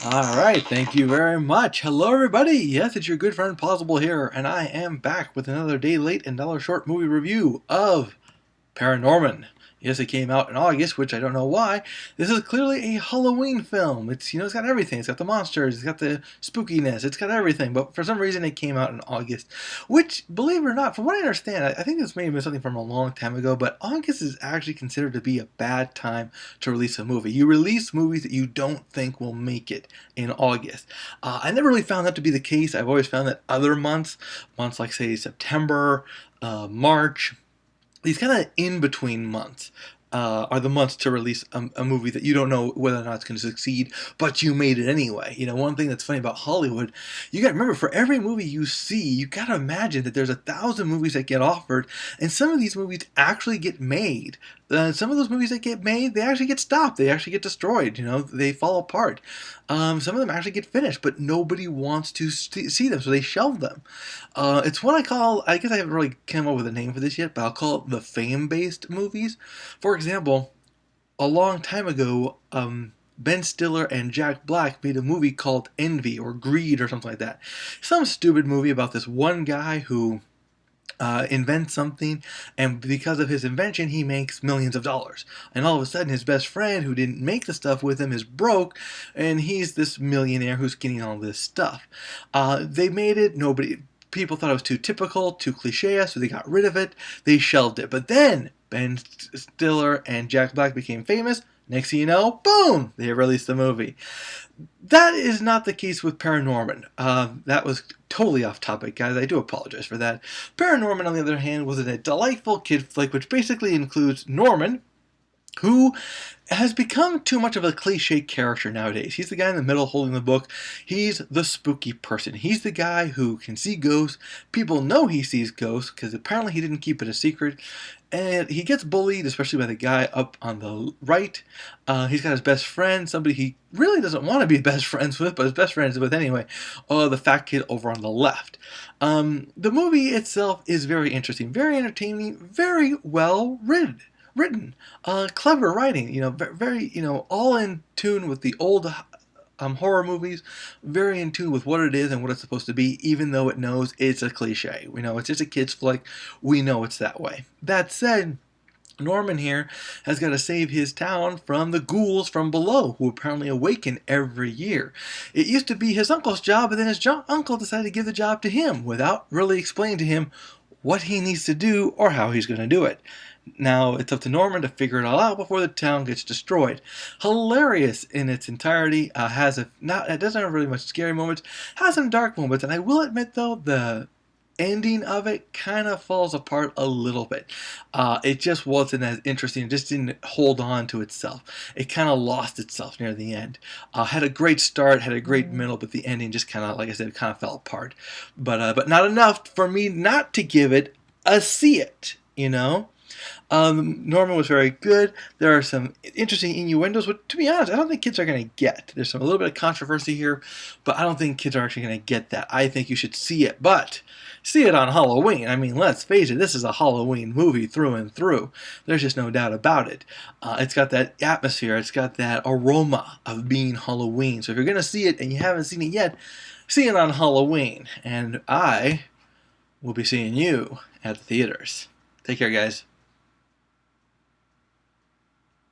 Alright, thank you very much. Hello everybody! Yes, it's your good friend Pozzible here, and I am back with another day late and dollar short movie review of ParaNorman. Yes, it came out in August, which I don't know why. This is clearly a Halloween film. It's got everything. It's got the monsters, it's got the spookiness, it's got everything. But for some reason, it came out in August, which, believe it or not, from what I understand, I think this may have been something from a long time ago, but August is actually considered to be a bad time to release a movie. You release movies that you don't think will make it in August. I never really found that to be the case. I've always found that other months like, say, September, March, these kind of in-between months are the months to release a movie that you don't know whether or not it's going to succeed, but you made it anyway. You know, one thing that's funny about Hollywood, you got to remember, for every movie you see, you got to imagine that there's 1,000 movies that get offered, and some of these movies actually get made. Some of those movies that get made, they actually get stopped. They actually get destroyed. You know, they fall apart. Some of them actually get finished, but nobody wants to see them, so they shelve them. It's what I call, I guess I haven't really come up with a name for this yet, but I'll call it the fame-based movies. For example, a long time ago, Ben Stiller and Jack Black made a movie called Envy or Greed or something like that. Some stupid movie about this one guy who invents something, and because of his invention he makes millions of dollars, and all of a sudden his best friend who didn't make the stuff with him is broke, and he's this millionaire who's getting all this stuff. They made it, people thought it was too typical, too cliche, so they got rid of it, they shelved it. But then Ben Stiller and Jack Black became famous. Next thing you know, boom, they released the movie. That is not the case with ParaNorman. That was totally off topic, guys. I do apologize for that. ParaNorman, on the other hand, was a delightful kid flick, which basically includes Norman, who has become too much of a cliche character nowadays. He's the guy in the middle holding the book. He's the spooky person. He's the guy who can see ghosts. People know he sees ghosts because apparently he didn't keep it a secret. And he gets bullied, especially by the guy up on the right. He's got his best friend, somebody he really doesn't want to be best friends with, but his best friend is with anyway. The fat kid over on the left. The movie itself is very interesting, very entertaining, very well written, clever writing, very, all in tune with the old horror movies, very in tune with what it is and what it's supposed to be, even though it knows it's a cliche. We know it's just a kid's flick. We know it's that way. That said, Norman here has got to save his town from the ghouls from below, who apparently awaken every year. It used to be his uncle's job, but then his uncle decided to give the job to him without really explaining to him what he needs to do or how he's going to do it. Now it's up to Norman to figure it all out before the town gets destroyed. Hilarious in its entirety. It doesn't have really much scary moments. Has some dark moments, and I will admit though, the ending of it kind of falls apart a little bit. It just wasn't as interesting. It just didn't hold on to itself. It kind of lost itself near the end. Had a great start, had a great middle, but the ending just kind of, like I said, kind of fell apart. But not enough for me not to give it a see it. Norman was very good. There are some interesting innuendos, but to be honest, I don't think kids are going to get. There's a little bit of controversy here, but I don't think kids are actually going to get that. I think you should see it, but see it on Halloween. I mean, let's face it, this is a Halloween movie through and through. There's just no doubt about it. It's got that atmosphere. It's got that aroma of being Halloween. So if you're going to see it and you haven't seen it yet, see it on Halloween. And I will be seeing you at the theaters. Take care, guys.